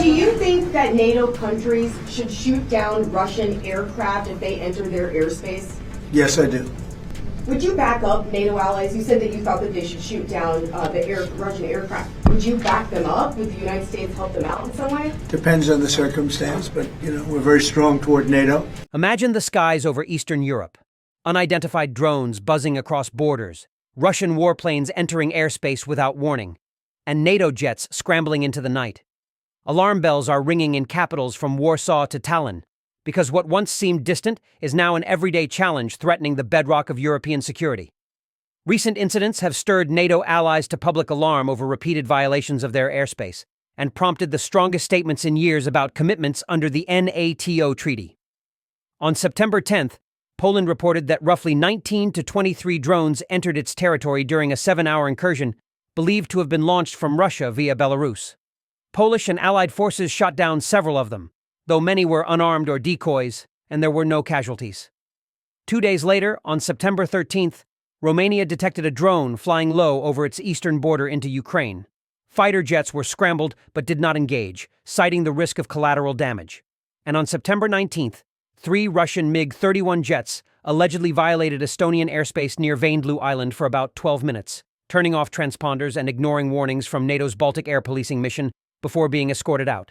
Do you think that NATO countries should shoot down Russian aircraft if they enter their airspace? Yes, I do. Would you back up NATO allies? You said that you thought that they should shoot down the Russian aircraft. Would you back them up? Would the United States help them out in some way? Depends on the circumstance, but, we're very strong toward NATO. Imagine the skies over Eastern Europe. Unidentified drones buzzing across borders, Russian warplanes entering airspace without warning, and NATO jets scrambling into the night. Alarm bells are ringing in capitals from Warsaw to Tallinn, because what once seemed distant is now an everyday challenge threatening the bedrock of European security. Recent incidents have stirred NATO allies to public alarm over repeated violations of their airspace and prompted the strongest statements in years about commitments under the NATO treaty. On September 10th, Poland reported that roughly 19 to 23 drones entered its territory during a 7-hour incursion believed to have been launched from Russia via Belarus. Polish and Allied forces shot down several of them, though many were unarmed or decoys, and there were no casualties. 2 days later, on September 13th, Romania detected a drone flying low over its eastern border into Ukraine. Fighter jets were scrambled but did not engage, citing the risk of collateral damage. And on September 19th, 3 Russian MiG-31 jets allegedly violated Estonian airspace near Vaindloo Island for about 12 minutes, turning off transponders and ignoring warnings from NATO's Baltic air policing mission before being escorted out.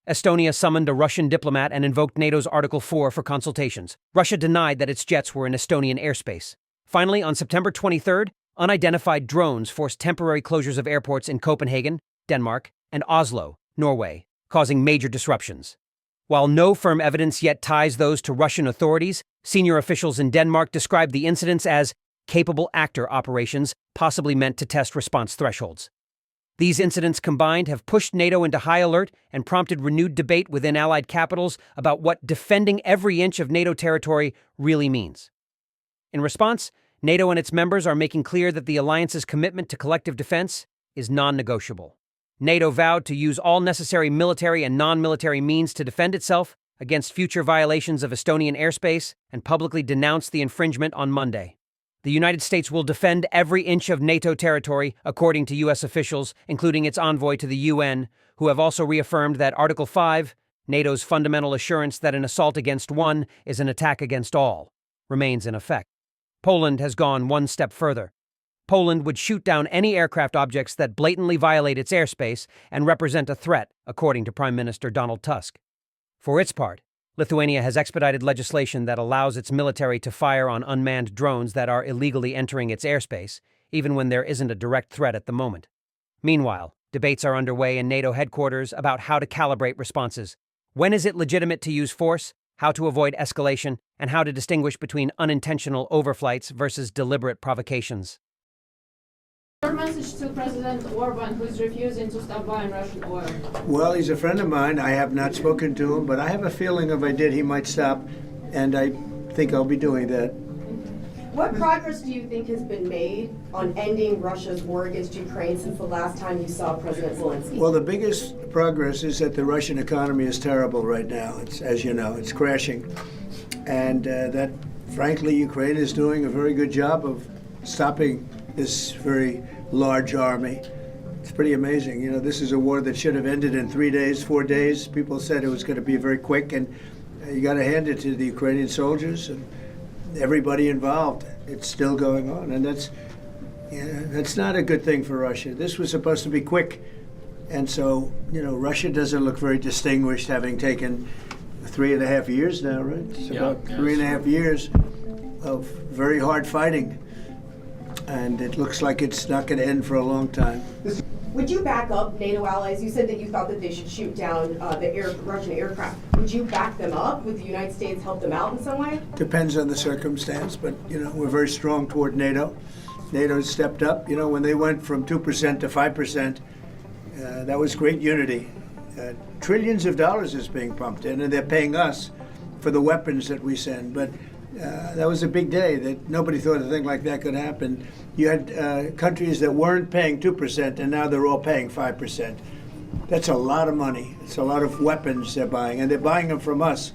Estonia summoned a Russian diplomat and invoked NATO's Article 4 for consultations. Russia denied that its jets were in Estonian airspace. Finally, on September 23rd, unidentified drones forced temporary closures of airports in Copenhagen, Denmark, and Oslo, Norway, causing major disruptions. While no firm evidence yet ties those to Russian authorities, senior officials in Denmark described the incidents as capable actor operations, possibly meant to test response thresholds. These incidents combined have pushed NATO into high alert and prompted renewed debate within Allied capitals about what defending every inch of NATO territory really means. In response, NATO and its members are making clear that the alliance's commitment to collective defense is non-negotiable. NATO vowed to use all necessary military and non-military means to defend itself against future violations of Estonian airspace and publicly denounced the infringement on Monday. The United States will defend every inch of NATO territory, according to U.S. officials, including its envoy to the UN, who have also reaffirmed that Article 5, NATO's fundamental assurance that an assault against one is an attack against all, remains in effect. Poland has gone one step further. Poland would shoot down any aircraft objects that blatantly violate its airspace and represent a threat, according to Prime Minister Donald Tusk. For its part, Lithuania has expedited legislation that allows its military to fire on unmanned drones that are illegally entering its airspace, even when there isn't a direct threat at the moment. Meanwhile, debates are underway in NATO headquarters about how to calibrate responses. When is it legitimate to use force, how to avoid escalation, and how to distinguish between unintentional overflights versus deliberate provocations. Your message to President Orban, who is refusing to stop buying Russian oil? Well, he's a friend of mine. I have not spoken to him, but I have a feeling if I did, he might stop, and I think I'll be doing that. What progress do you think has been made on ending Russia's war against Ukraine since the last time you saw President Zelensky? Well, the biggest progress is that the Russian economy is terrible right now. It's, as you know, it's crashing. And that, frankly, Ukraine is doing a very good job of stopping this very large army. It's pretty amazing. You know, this is a war that should have ended in 3 days, 4 days. People said it was going to be very quick, and you got to hand it to the Ukrainian soldiers and everybody involved. It's still going on, and that's not a good thing for Russia. This was supposed to be quick, and so, Russia doesn't look very distinguished, having taken 3.5 years now, right? It's about 3.5 years of very hard fighting. And it looks like it's not going to end for a long time. Would you back up NATO allies? You said that you thought that they should shoot down the Russian aircraft. Would you back them up? Would the United States help them out in some way? Depends on the circumstance, but, we're very strong toward NATO. NATO stepped up. When they went from 2% to 5%, that was great unity. Trillions of dollars is being pumped in, and they're paying us for the weapons that we send. But that was a big day that nobody thought a thing like that could happen. You had countries that weren't paying 2%, and now they're all paying 5%. That's a lot of money. It's a lot of weapons they're buying, and they're buying them from us.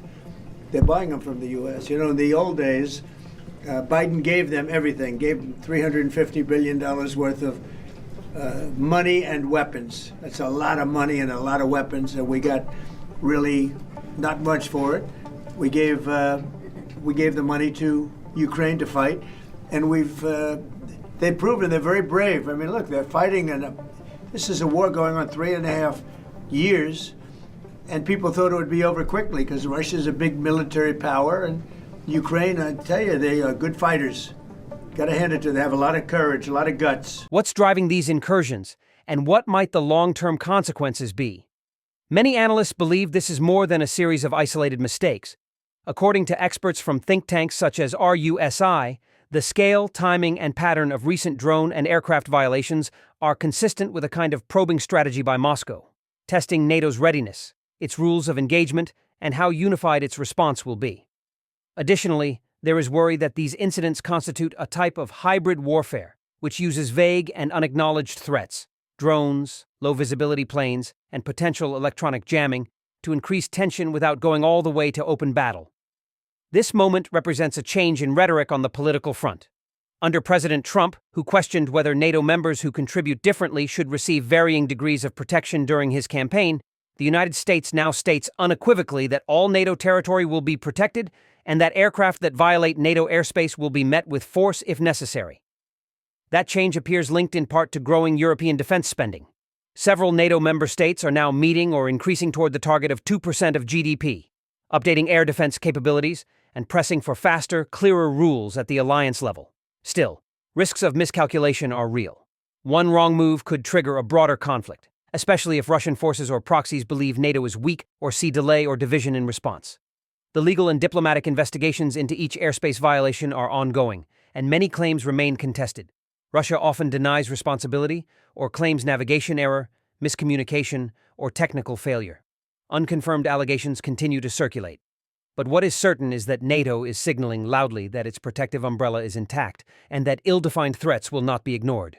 They're buying them from the U.S. In the old days, Biden gave them everything, gave them $350 billion worth of money and weapons. That's a lot of money and a lot of weapons, and we got really not much for it. We gave the money to Ukraine to fight, and they've proven they're very brave. I mean, look, they're fighting, and this is a war going on 3.5 years, and people thought it would be over quickly because Russia's a big military power, and Ukraine, I tell you, they are good fighters. Got to hand it to them. They have a lot of courage, a lot of guts. What's driving these incursions, and what might the long-term consequences be? Many analysts believe this is more than a series of isolated mistakes. According to experts from think tanks such as RUSI, the scale, timing, and pattern of recent drone and aircraft violations are consistent with a kind of probing strategy by Moscow, testing NATO's readiness, its rules of engagement, and how unified its response will be. Additionally, there is worry that these incidents constitute a type of hybrid warfare, which uses vague and unacknowledged threats, drones, low-visibility planes, and potential electronic jamming, to increase tension without going all the way to open battle. This moment represents a change in rhetoric on the political front. Under President Trump, who questioned whether NATO members who contribute differently should receive varying degrees of protection during his campaign, the United States now states unequivocally that all NATO territory will be protected and that aircraft that violate NATO airspace will be met with force if necessary. That change appears linked in part to growing European defense spending. Several NATO member states are now meeting or increasing toward the target of 2% of GDP, updating air defense capabilities and pressing for faster, clearer rules at the alliance level. Still, risks of miscalculation are real. One wrong move could trigger a broader conflict, especially if Russian forces or proxies believe NATO is weak or see delay or division in response. The legal and diplomatic investigations into each airspace violation are ongoing, and many claims remain contested. Russia often denies responsibility or claims navigation error, miscommunication, or technical failure. Unconfirmed allegations continue to circulate. But what is certain is that NATO is signaling loudly that its protective umbrella is intact and that ill-defined threats will not be ignored.